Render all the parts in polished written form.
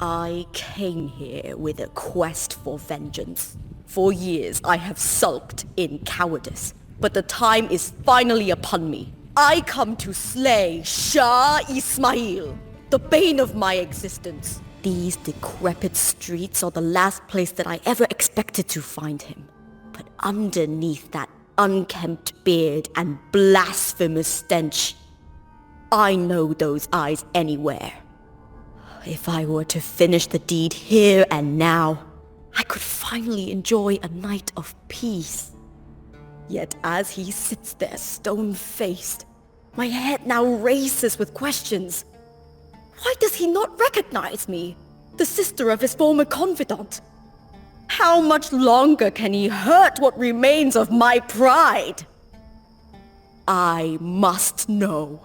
I came here with a quest for vengeance. For years I have sulked in cowardice, but the time is finally upon me. I come to slay Shah Ismail, the bane of my existence. These decrepit streets are the last place that I ever expected to find him. But underneath that unkempt beard and blasphemous stench, I know those eyes anywhere. If I were to finish the deed here and now, I could finally enjoy a night of peace. Yet as he sits there stone-faced, my head now races with questions. Why does he not recognize me, the sister of his former confidant? How much longer can he hurt what remains of my pride? I must know.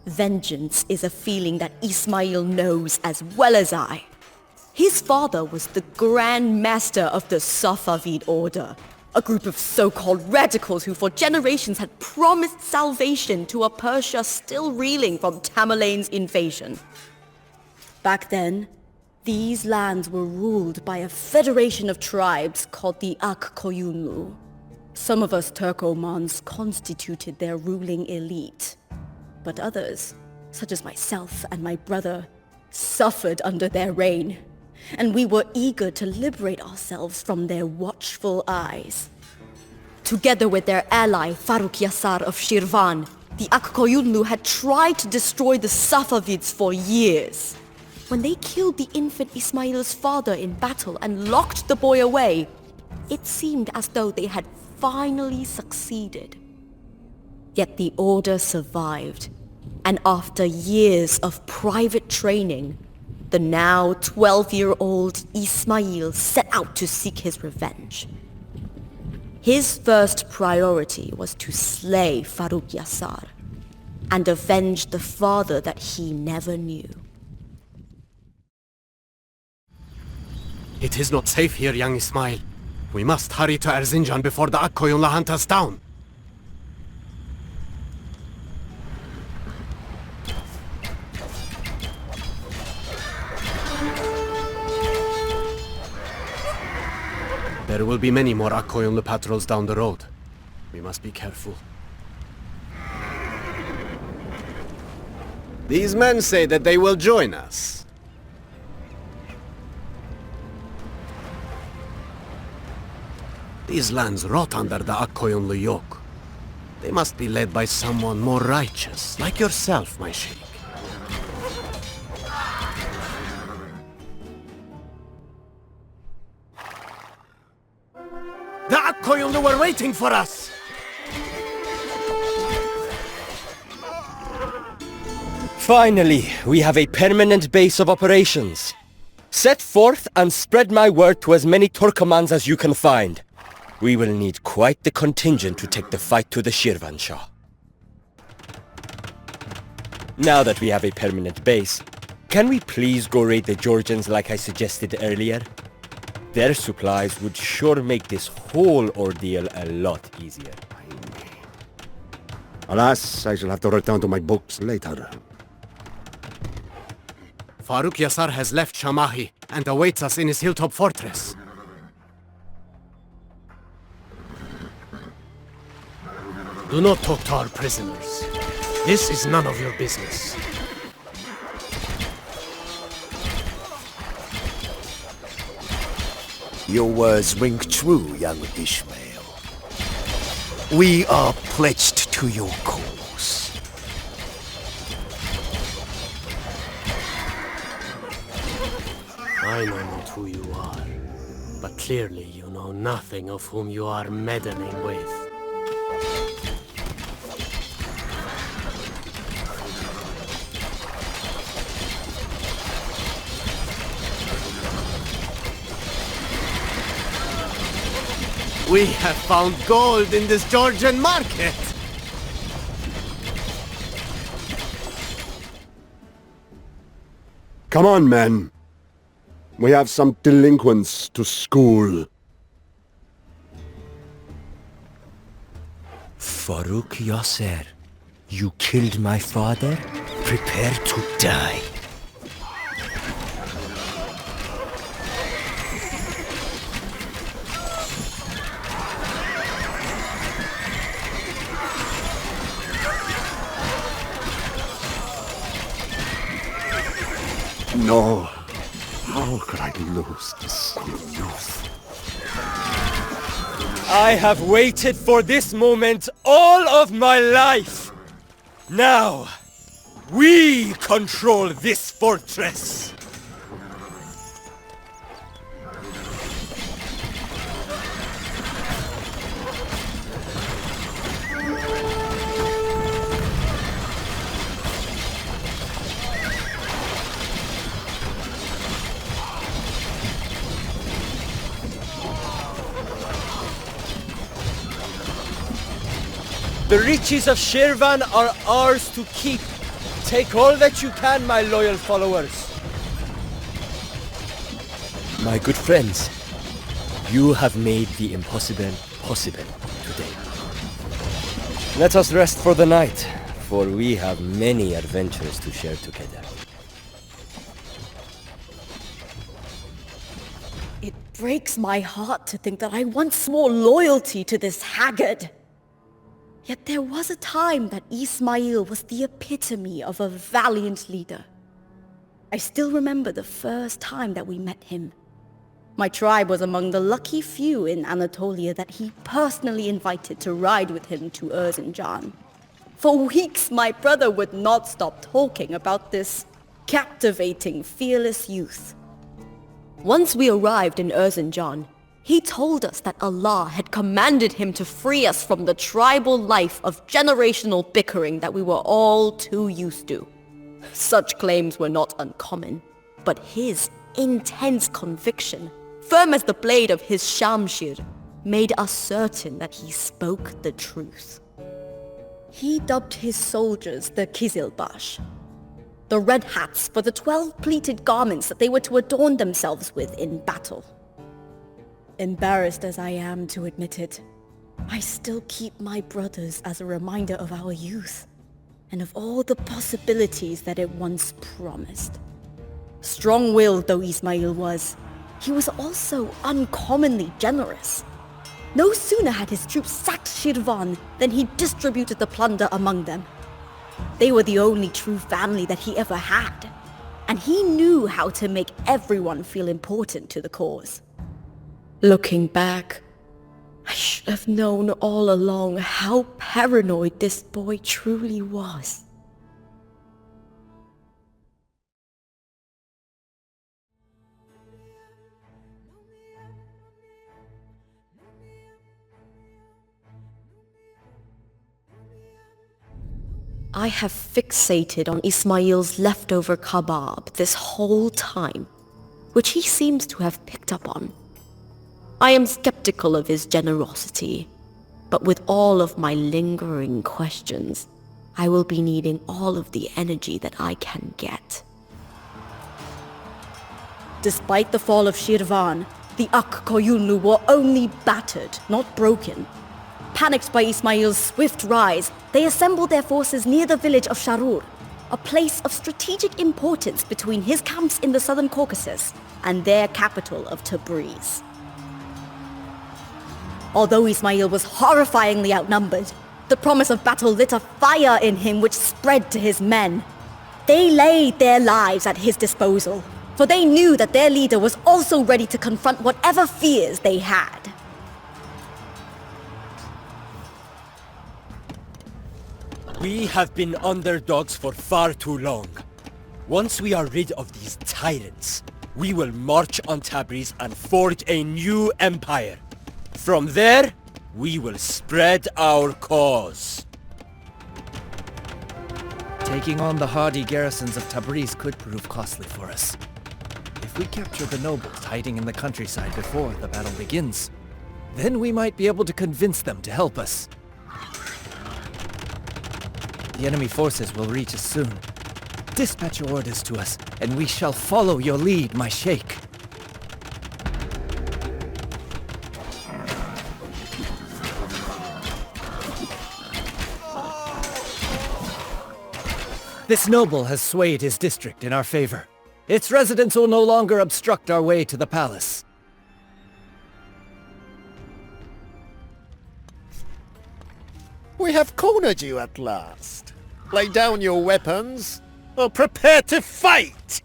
Vengeance is a feeling that Ismail knows as well as I. His father was the Grand Master of the Safavi order, a group of so-called radicals who for generations had promised salvation to a Persia still reeling from Tamerlane's invasion. Back then, these lands were ruled by a federation of tribes called the Ak-Koyunlu. Some of us Turkomans constituted their ruling elite, but others, such as myself and my brother, suffered under their reign, and we were eager to liberate ourselves from their watchful eyes. Together with their ally Faruk Yasar of Shirvan, the Ak-Koyunlu had tried to destroy the Safavids for years. When they killed the infant Ismail's father in battle and locked the boy away, it seemed as though they had finally succeeded. Yet the order survived, and after years of private training, the now 12-year-old Ismail set out to seek his revenge. His first priority was to slay Faruk Yasar and avenge the father that he never knew. It is not safe here, young Ismail. We must hurry to Erzincan before the Ak-Koyunlu hunt us down. There will be many more Ak-Koyunlu patrols down the road. We must be careful. These men say that they will join us. These lands rot under the Ak-Koyunlu yoke. They must be led by someone more righteous, like yourself, my sheikh. The Ak-Koyunlu were waiting for us! Finally, we have a permanent base of operations. Set forth and spread my word to as many Turkomans as you can find. We will need quite the contingent to take the fight to the Shirvan Shah. Now that we have a permanent base, can we please go raid the Georgians like I suggested earlier? Their supplies would sure make this whole ordeal a lot easier. Alas, I shall have to return to my books later. Faruk Yasar has left Shamahi and awaits us in his hilltop fortress. Do not talk to our prisoners. This is none of your business. Your words ring true, young Ismail. We are pledged to your cause. I know not who you are, but clearly you know nothing of whom you are meddling with. We have found gold in this Georgian market! Come on, men. We have some delinquents to school. Faruk Yasser, you killed my father? Prepare to die. No. How could I lose this son of youth? I have waited for this moment all of my life! Now, we control this fortress! The riches of Shirvan are ours to keep. Take all that you can, my loyal followers. My good friends, you have made the impossible possible today. Let us rest for the night, for we have many adventures to share together. It breaks my heart to think that I once swore loyalty to this haggard. Yet there was a time that Ismail was the epitome of a valiant leader. I still remember the first time that we met him. My tribe was among the lucky few in Anatolia that he personally invited to ride with him to Erzincan. For weeks, my brother would not stop talking about this captivating, fearless youth. Once we arrived in Erzincan, he told us that Allah had commanded him to free us from the tribal life of generational bickering that we were all too used to. Such claims were not uncommon, but his intense conviction, firm as the blade of his shamshir, made us certain that he spoke the truth. He dubbed his soldiers the Kizilbash, the red hats for the 12 pleated garments that they were to adorn themselves with in battle. Embarrassed as I am to admit it, I still keep my brothers as a reminder of our youth, and of all the possibilities that it once promised. Strong-willed though Ismail was, he was also uncommonly generous. No sooner had his troops sacked Shirvan than he distributed the plunder among them. They were the only true family that he ever had, and he knew how to make everyone feel important to the cause. Looking back, I should have known all along how paranoid this boy truly was. I have fixated on Ismail's leftover kebab this whole time, which he seems to have picked up on. I am skeptical of his generosity, but with all of my lingering questions, I will be needing all of the energy that I can get. Despite the fall of Shirvan, the Ak-Koyunlu were only battered, not broken. Panicked by Ismail's swift rise, they assembled their forces near the village of Sharur, a place of strategic importance between his camps in the southern Caucasus and their capital of Tabriz. Although Ismail was horrifyingly outnumbered, the promise of battle lit a fire in him which spread to his men. They laid their lives at his disposal, for they knew that their leader was also ready to confront whatever fears they had. We have been underdogs for far too long. Once we are rid of these tyrants, we will march on Tabriz and forge a new empire. From there, we will spread our cause. Taking on the hardy garrisons of Tabriz could prove costly for us. If we capture the nobles hiding in the countryside before the battle begins, then we might be able to convince them to help us. The enemy forces will reach us soon. Dispatch your orders to us, and we shall follow your lead, my sheikh. This noble has swayed his district in our favor. Its residents will no longer obstruct our way to the palace. We have cornered you at last. Lay down your weapons, or prepare to fight!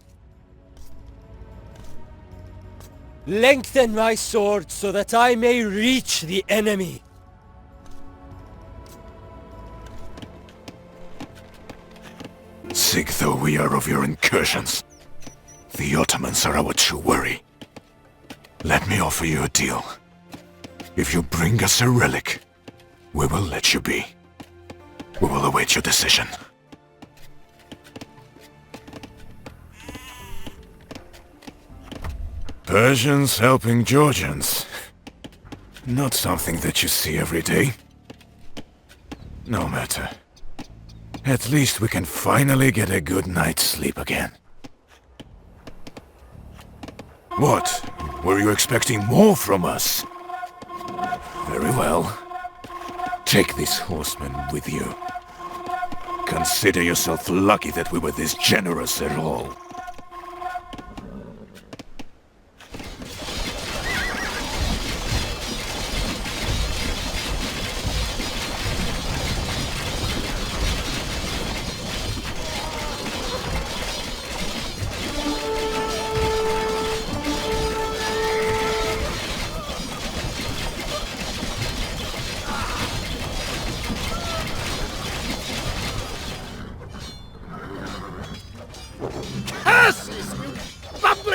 Lengthen my sword so that I may reach the enemy. Sick though we are of your incursions, the Ottomans are our true worry. Let me offer you a deal. If you bring us a relic, we will let you be. We will await your decision. Persians helping Georgians. Not something that you see every day. No matter. At least we can finally get a good night's sleep again. What? Were you expecting more from us? Very well. Take these horsemen with you. Consider yourself lucky that we were this generous at all.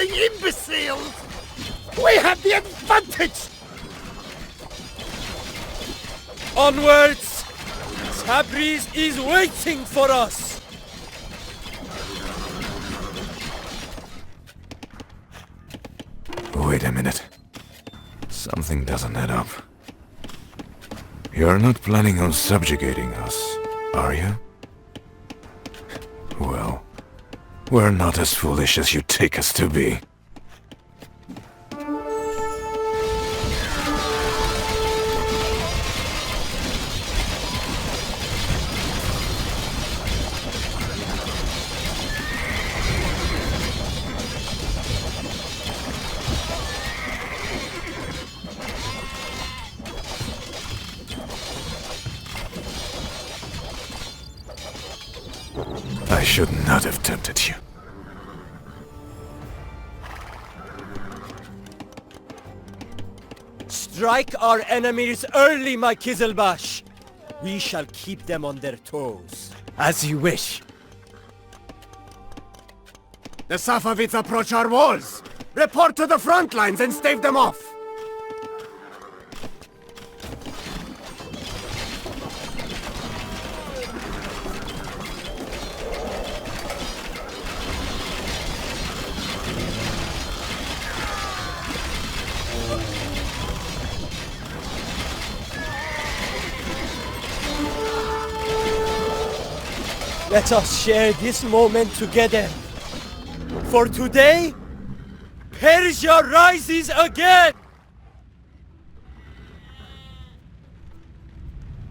Imbeciles! We have the advantage! Onwards! Tabriz is waiting for us! Wait a minute. Something doesn't add up. You're not planning on subjugating us, are you? Well, we're not as foolish as you take us to be. I should not have tempted you. Strike our enemies early, my Kizilbash! We shall keep them on their toes. As you wish. The Safavids approach our walls! Report to the front lines and stave them off! Let us share this moment together. For today, Persia rises again!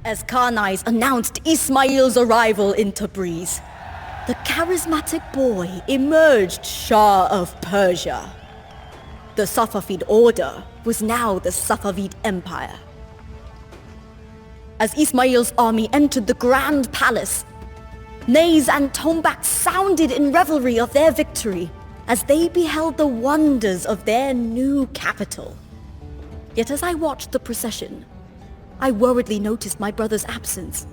As Khanais announced Ismail's arrival in Tabriz, the charismatic boy emerged Shah of Persia. The Safavid order was now the Safavid Empire. As Ismail's army entered the Grand Palace, nays and tombaks sounded in revelry of their victory as they beheld the wonders of their new capital. Yet as I watched the procession, I worriedly noticed my brother's absence.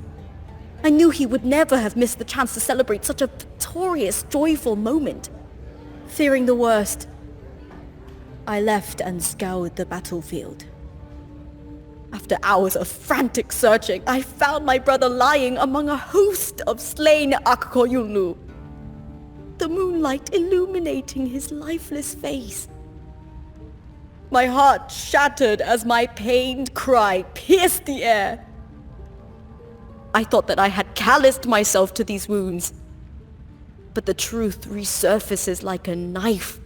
I knew he would never have missed the chance to celebrate such a victorious, joyful moment. Fearing the worst, I left and scoured the battlefield. After hours of frantic searching, I found my brother lying among a host of slain Akkoyunlu, the moonlight illuminating his lifeless face. My heart shattered as my pained cry pierced the air. I thought that I had calloused myself to these wounds, but the truth resurfaces like a knife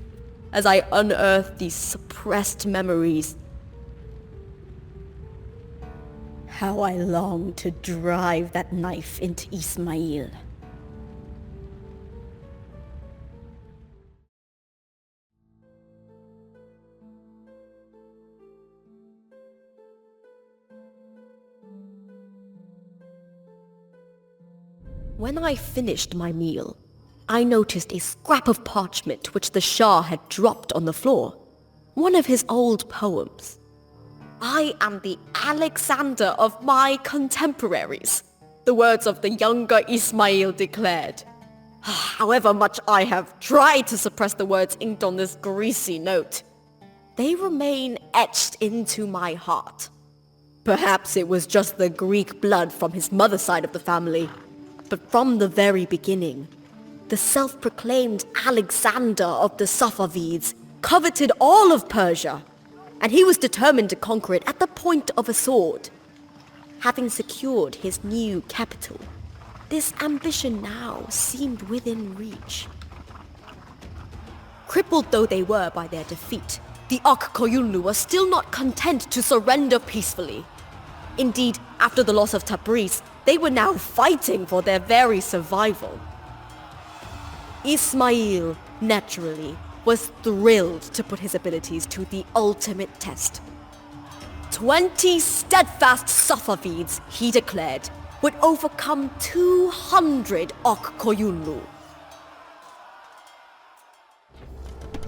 as I unearth these suppressed memories. How I long to drive that knife into Ismail. When I finished my meal, I noticed a scrap of parchment which the Shah had dropped on the floor. one of his old poems. I am the Alexander of my contemporaries, the words of the younger Ismail declared. However much I have tried to suppress the words inked on this greasy note, they remain etched into my heart. Perhaps it was just the Greek blood from his mother's side of the family, but from the very beginning, the self-proclaimed Alexander of the Safavids coveted all of Persia, and he was determined to conquer it at the point of a sword. Having secured his new capital, this ambition now seemed within reach. Crippled though they were by their defeat, the Ak-Koyunlu were still not content to surrender peacefully. Indeed, after the loss of Tabriz, they were now fighting for their very survival. Ismail, naturally, was thrilled to put his abilities to the ultimate test. 20 steadfast Safavids, he declared, would overcome 200 Ak-Koyunlu.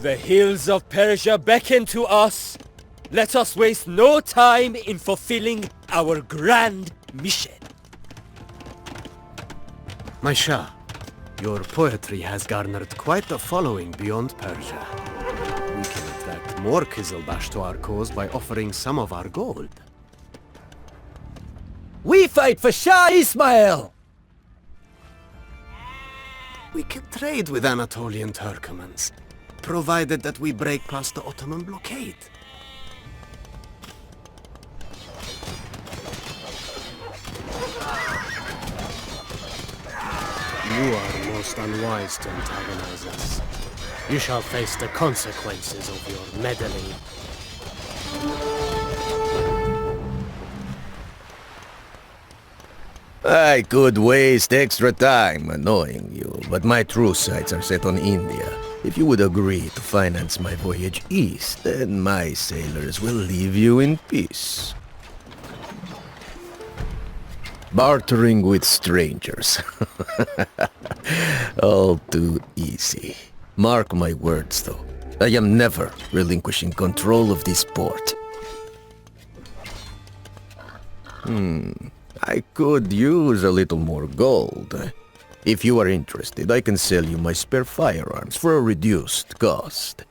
The hills of Persia beckon to us. Let us waste no time in fulfilling our grand mission. My Shah, your poetry has garnered quite a following beyond Persia. We can attract more Kizilbash to our cause by offering some of our gold. We fight for Shah Ismail! We can trade with Anatolian Turkomans, provided that we break past the Ottoman blockade. You are most unwise to antagonize us. You shall face the consequences of your meddling. I could waste extra time annoying you, but my true sights are set on India. If you would agree to finance my voyage east, then my sailors will leave you in peace. Bartering with strangers. All too easy. Mark my words, though. I am never relinquishing control of this port. I could use a little more gold. If you are interested, I can sell you my spare firearms for a reduced cost.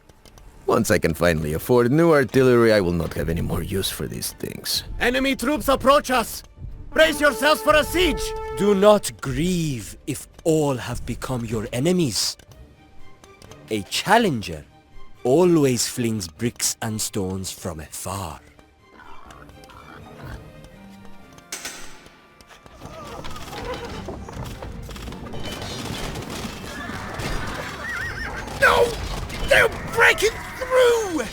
Once I can finally afford new artillery, I will not have any more use for these things. Enemy troops approach us! Brace yourselves for a siege! Do not grieve if all have become your enemies. A challenger always flings bricks and stones from afar. No! They're breaking through!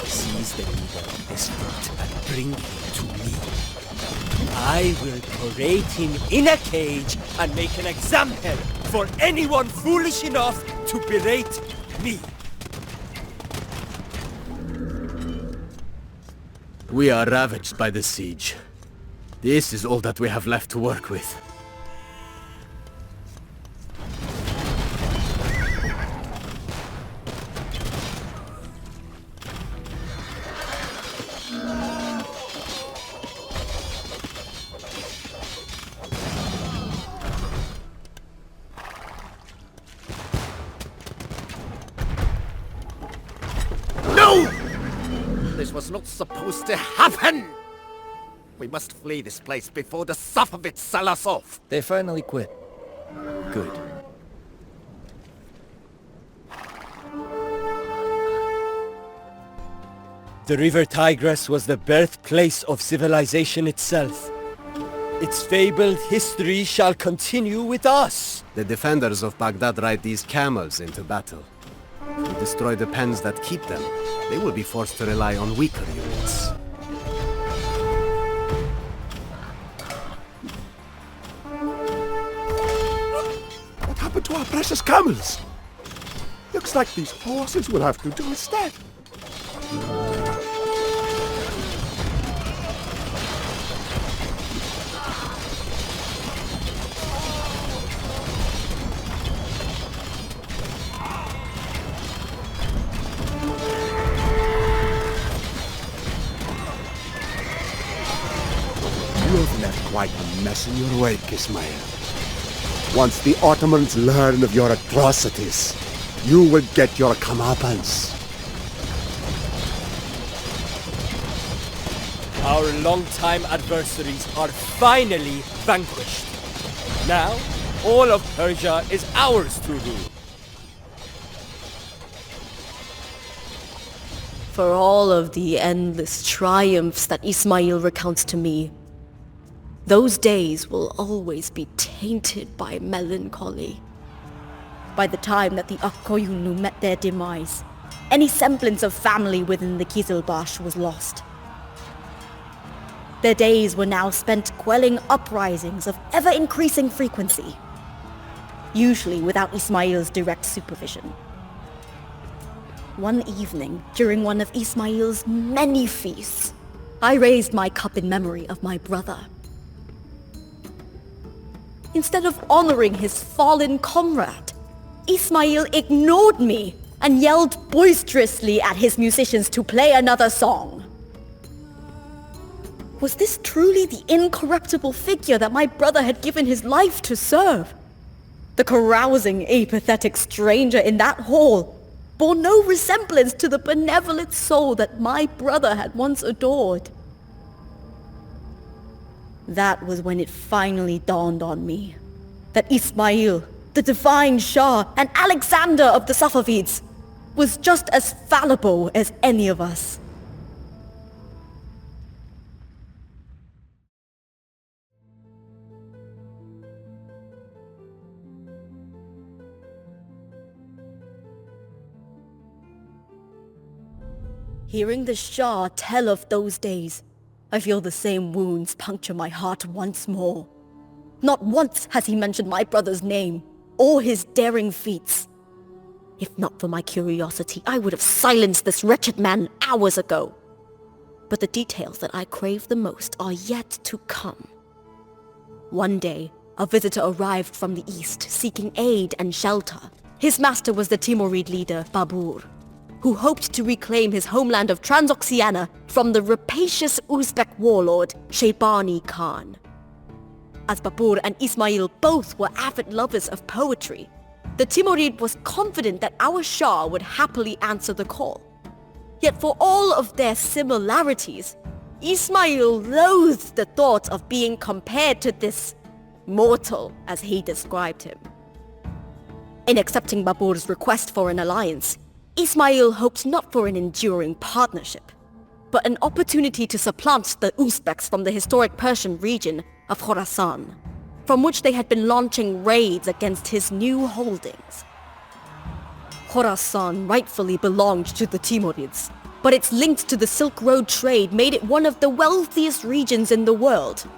Seize the leader of this fort and bring him to me. I will parade him in a cage and make an example for anyone foolish enough to berate me. We are ravaged by the siege. This is all that we have left to work with. This was not supposed to happen! We must flee this place before the Safavids sell us off! They finally quit. Good. The river Tigris was the birthplace of civilization itself. Its fabled history shall continue with us. The defenders of Baghdad ride these camels into battle. If we destroy the pens that keep them, they will be forced to rely on weaker units. What happened to our precious camels? Looks like these horses will have to do instead. mess in your wake, Ismail. Once the Ottomans learn of your atrocities, you will get your comeuppance. Our long-time adversaries are finally vanquished. Now, all of Persia is ours to rule. For all of the endless triumphs that Ismail recounts to me, those days will always be tainted by melancholy. By the time that the Akkoyunlu met their demise, any semblance of family within the Kizilbash was lost. Their days were now spent quelling uprisings of ever-increasing frequency, usually without Ismail's direct supervision. One evening, during one of Ismail's many feasts, I raised my cup in memory of my brother. Instead of honoring his fallen comrade, Ismail ignored me and yelled boisterously at his musicians to play another song. Was this truly the incorruptible figure that my brother had given his life to serve? The carousing, apathetic stranger in that hall bore no resemblance to the benevolent soul that my brother had once adored. That was when it finally dawned on me that Ismail, the divine Shah, and Alexander of the Safavids was just as fallible as any of us. Hearing the Shah tell of those days, I feel the same wounds puncture my heart once more. Not once has he mentioned my brother's name, or his daring feats. If not for my curiosity, I would have silenced this wretched man hours ago. But the details that I crave the most are yet to come. One day, a visitor arrived from the east, seeking aid and shelter. His master was the Timurid leader, Babur, who hoped to reclaim his homeland of Transoxiana from the rapacious Uzbek warlord Shaybani Khan. As Babur and Ismail both were avid lovers of poetry, the Timurid was confident that our Shah would happily answer the call. Yet for all of their similarities, Ismail loathed the thought of being compared to this mortal, as he described him. In accepting Babur's request for an alliance, Ismail hoped not for an enduring partnership, but an opportunity to supplant the Uzbeks from the historic Persian region of Khorasan, from which they had been launching raids against his new holdings. Khorasan rightfully belonged to the Timurids, but its link to the Silk Road trade made it one of the wealthiest regions in the world.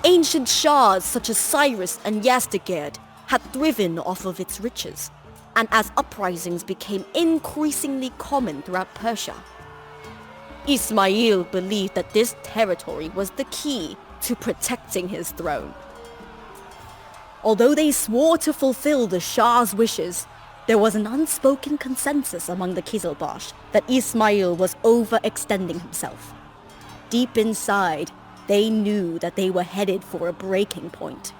Ancient shahs such as Cyrus and Yazdegerd had thriven off of its riches, and as uprisings became increasingly common throughout Persia, Ismail believed that this territory was the key to protecting his throne. Although they swore to fulfill the Shah's wishes, there was an unspoken consensus among the Kizilbash that Ismail was overextending himself. Deep inside, they knew that they were headed for a breaking point.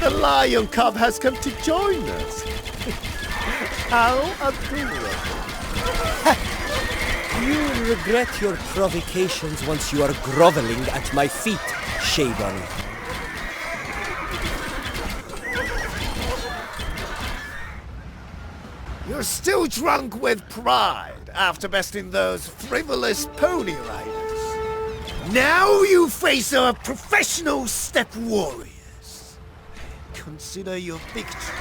The lion cub has come to join us. How adorable. You will regret your provocations once you are groveling at my feet, Shaybani. You're still drunk with pride after besting those frivolous pony riders. Now you face our professional steppe warriors. Consider your victory.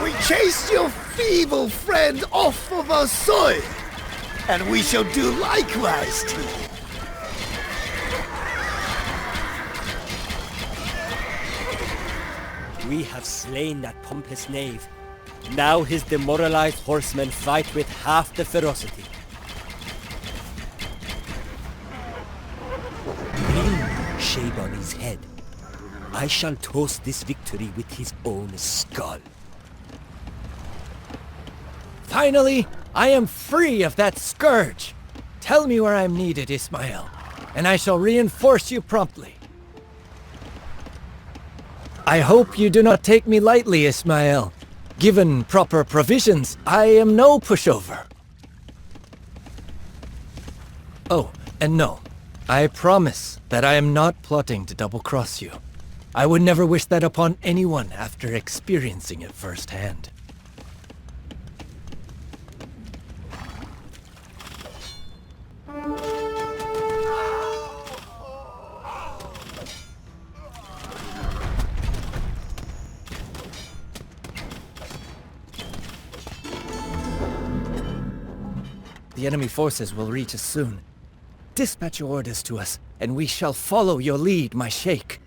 We chased your feeble friend off of our soil, and we shall do likewise to you. We have slain that pompous knave, Now his demoralized horsemen fight with half the ferocity. Clean shave on his head. I shall toast this victory with his own skull. Finally, I am free of that scourge. Tell me where I'm needed, Ismail, and I shall reinforce you promptly. I hope you do not take me lightly, Ismail. Given proper provisions, I am no pushover. Oh, and no, I promise that I am not plotting to double-cross you. I would never wish that upon anyone after experiencing it firsthand. The enemy forces will reach us soon. Dispatch your orders to us, and we shall follow your lead, my sheikh.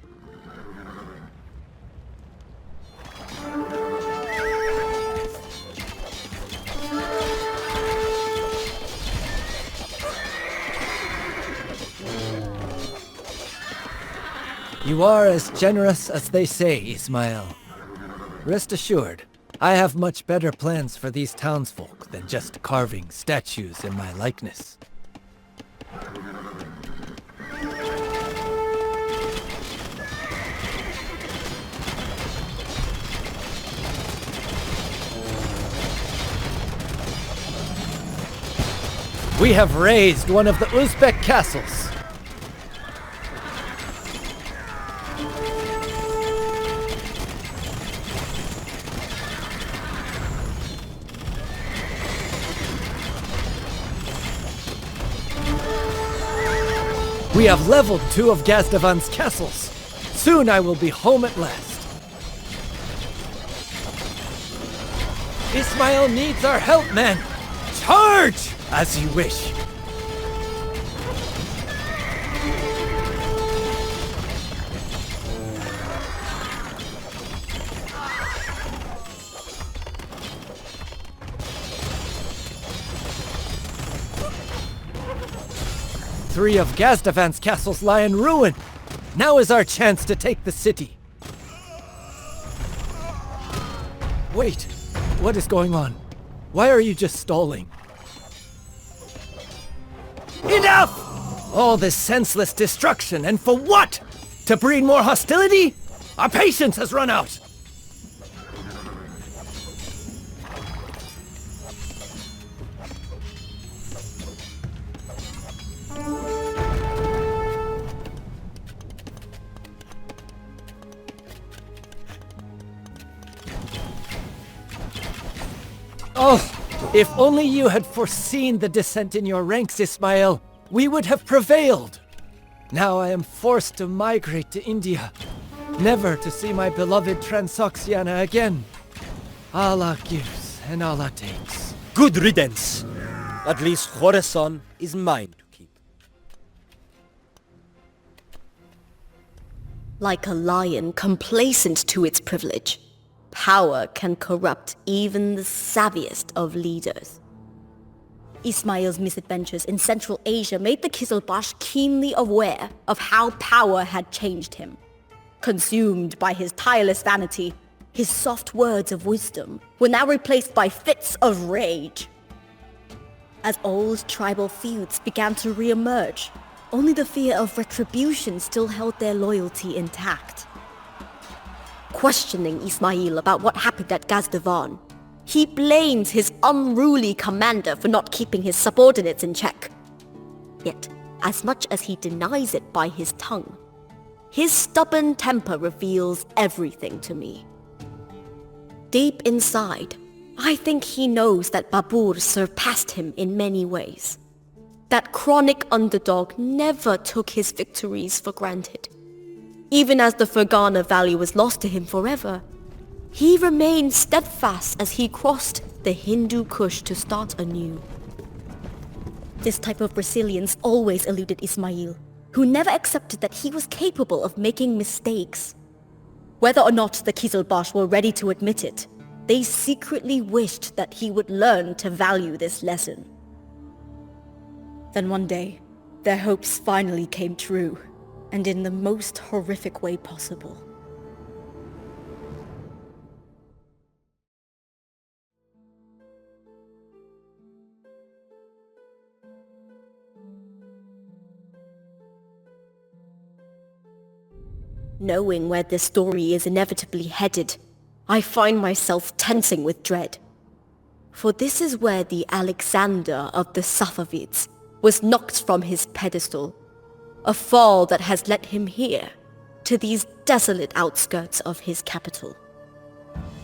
You are as generous as they say, Ismail. Rest assured, I have much better plans for these townsfolk than just carving statues in my likeness. We have razed one of the Uzbek castles. We have leveled 2 of Gazdavan's castles. Soon I will be home at last. Ismail needs our help, men! Charge! As you wish. Three of Gazdavan's castles lie in ruin. Now is our chance to take the city. Wait, what is going on? Why are you just stalling? Enough! All this senseless destruction, and for what? To breed more hostility? Our patience has run out! Oh, if only you had foreseen the descent in your ranks, Ismail, we would have prevailed. Now I am forced to migrate to India, never to see my beloved Transoxiana again. Allah gives and Allah takes. Good riddance. At least Khorasan is mine to keep. Like a lion complacent to its privilege, power can corrupt even the savviest of leaders. Ismail's misadventures in Central Asia made the Qizilbash keenly aware of how power had changed him. Consumed by his tireless vanity, his soft words of wisdom were now replaced by fits of rage. As old tribal feuds began to re-emerge, only the fear of retribution still held their loyalty intact. Questioning Ismail about what happened at Gazdavan, he blames his unruly commander for not keeping his subordinates in check. Yet, as much as he denies it by his tongue, his stubborn temper reveals everything to me. Deep inside, I think he knows that Babur surpassed him in many ways. That chronic underdog never took his victories for granted. Even as the Fergana Valley was lost to him forever, he remained steadfast as he crossed the Hindu Kush to start anew. This type of resilience always eluded Ismail, who never accepted that he was capable of making mistakes. Whether or not the Qizilbash were ready to admit it, They secretly wished that he would learn to value this lesson. Then one day, their hopes finally came true, and in the most horrific way possible. Knowing where this story is inevitably headed, I find myself tensing with dread. For this is where the Alexander of the Safavids was knocked from his pedestal, a fall that has led him here, to these desolate outskirts of his capital.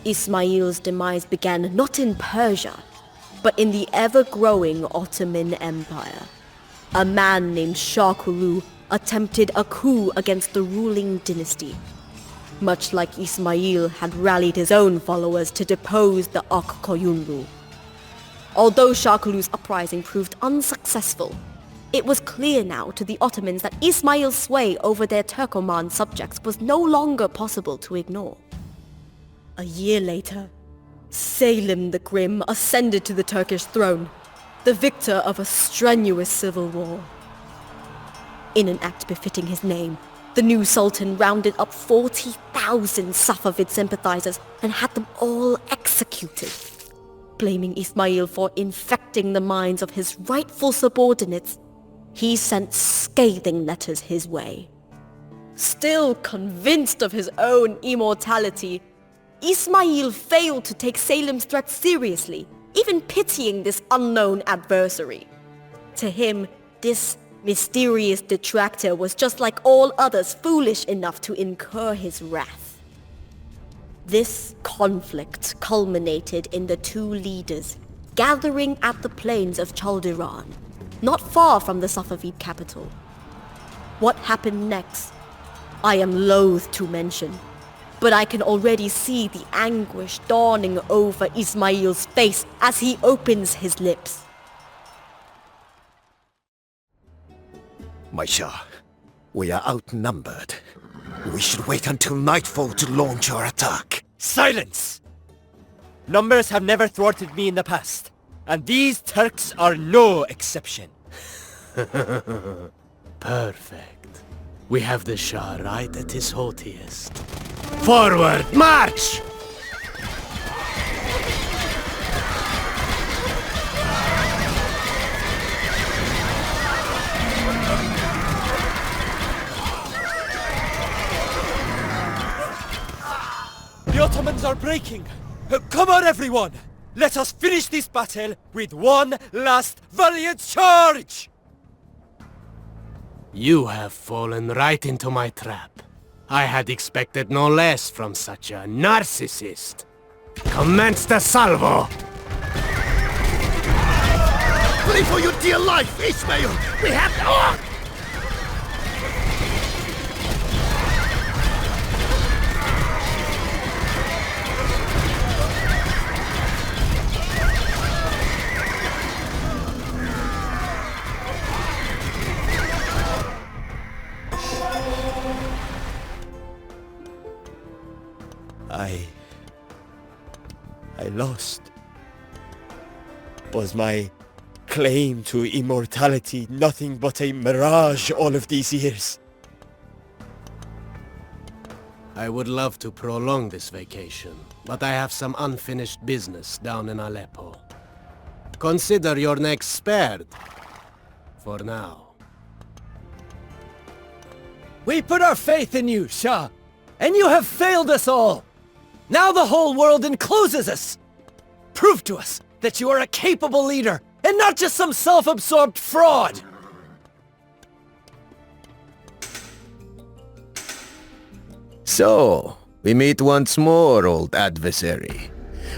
Ismail's demise began not in Persia, but in the ever-growing Ottoman Empire. A man named Shah Kulu attempted a coup against the ruling dynasty, much like Ismail had rallied his own followers to depose the Ak-Koyunlu. Although Shah Kulu's uprising proved unsuccessful, it was clear now to the Ottomans that Ismail's sway over their Turkoman subjects was no longer possible to ignore. A year later, Selim the Grim ascended to the Turkish throne, the victor of a strenuous civil war. In an act befitting his name, the new sultan rounded up 40,000 Safavid sympathizers and had them all executed. Blaming Ismail for infecting the minds of his rightful subordinates, he sent scathing letters his way. Still convinced of his own immortality, Ismail failed to take Selim's threat seriously, even pitying this unknown adversary. To him, this mysterious detractor was just like all others, foolish enough to incur his wrath. This conflict culminated in the two leaders gathering at the plains of Chaldiran, not far from the Safavid capital. What happened next, I am loath to mention, but I can already see the anguish dawning over Ismail's face as he opens his lips. My Shah, we are outnumbered. We should wait until nightfall to launch our attack. Silence! Numbers have never thwarted me in the past, and these Turks are no exception. Perfect. We have the Shah right at his haughtiest. Forward, march! The Ottomans are breaking! Come on, everyone! Let us finish this battle with one last valiant charge! You have fallen right into my trap. I had expected no less from such a narcissist. Commence the salvo! Flee for your dear life, Ismail! We have... Oh! I lost. Was my claim to immortality nothing but a mirage all of these years? I would love to prolong this vacation, but I have some unfinished business down in Aleppo. Consider your necks spared. For now. We put our faith in you, Shah, and you have failed us all. Now the whole world encloses us. Prove to us that you are a capable leader, and not just some self-absorbed fraud. So, we meet once more, old adversary.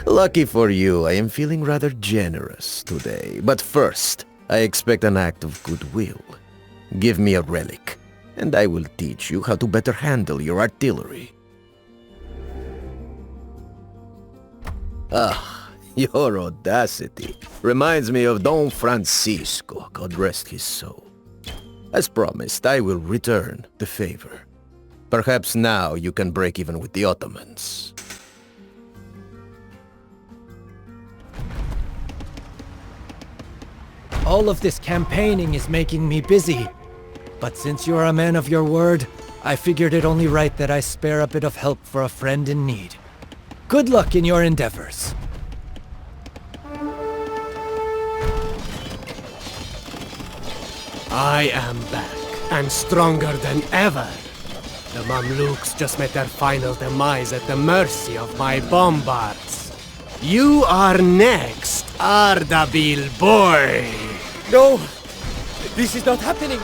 Lucky for you, I am feeling rather generous today. But first, I expect an act of goodwill. Give me a relic, and I will teach you how to better handle your artillery. Ah, your audacity reminds me of Don Francisco, God rest his soul. As promised, I will return the favor. Perhaps now you can break even with the Ottomans. All of this campaigning is making me busy. But since you're a man of your word, I figured it only right that I spare a bit of help for a friend in need. Good luck in your endeavors. I am back, and stronger than ever. The Mamluks just met their final demise at the mercy of my bombards. You are next, Ardabil boy! No! This is not happening!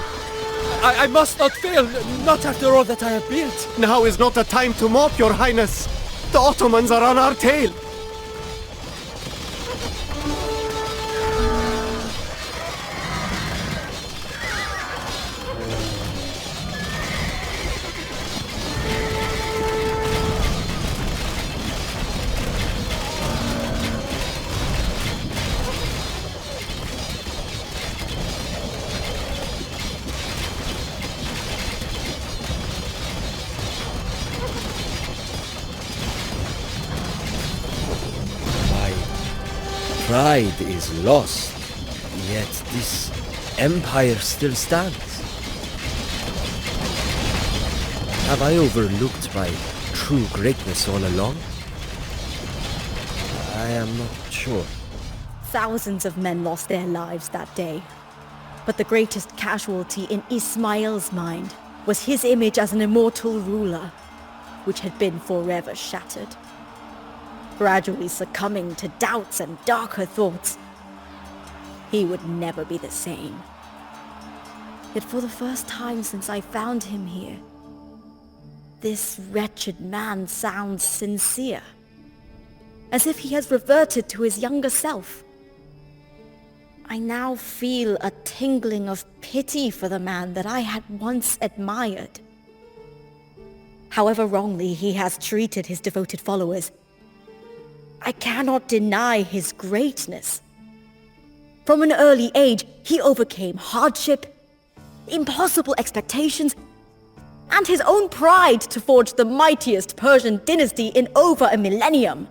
I must not fail, not after all that I have built! Now is not the time to mock, your highness! The Ottomans are on our tail! Pride is lost, yet this empire still stands. Have I overlooked my true greatness all along? I am not sure. Thousands of men lost their lives that day. But the greatest casualty in Ismail's mind was his image as an immortal ruler, which had been forever shattered. Gradually succumbing to doubts and darker thoughts, he would never be the same. Yet for the first time since I found him here, this wretched man sounds sincere, as if he has reverted to his younger self. I now feel a tingling of pity for the man that I had once admired. However wrongly he has treated his devoted followers, I cannot deny his greatness. From an early age, he overcame hardship, impossible expectations, and his own pride to forge the mightiest Persian dynasty in over a millennium.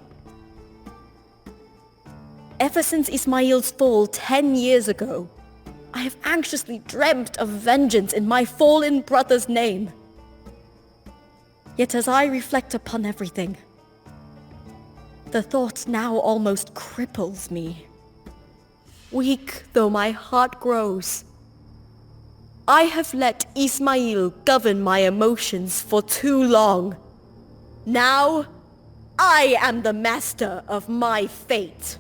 Ever since Ismail's fall 10 years ago, I have anxiously dreamt of vengeance in my fallen brother's name. Yet as I reflect upon everything, the thought now almost cripples me. Weak though my heart grows, I have let Ismail govern my emotions for too long. Now, I am the master of my fate.